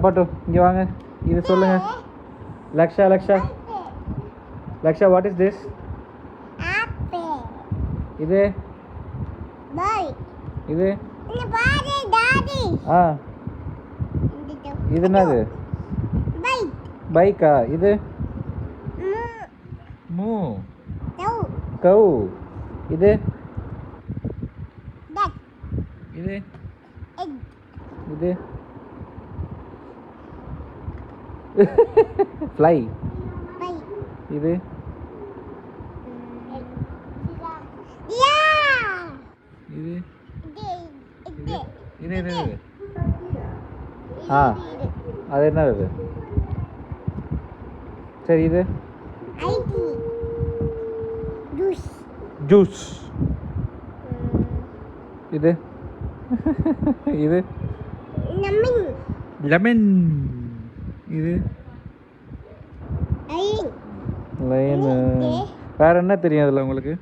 பாட்டு இங்கே வாங்க. இது சொல்லுங்க. Laksha Laksha Laksha, what is this? இது இது ஆ இது என்னது? பைக்கா? இது மூ கவு. இது இது இது ஃப்ளை. இது இது இது இது ஆ அது என்னது? சரி, இது ஜூஸ். இது இது லெமன். இது லைன். வேற என்ன தெரியும் அதில் உங்களுக்கு?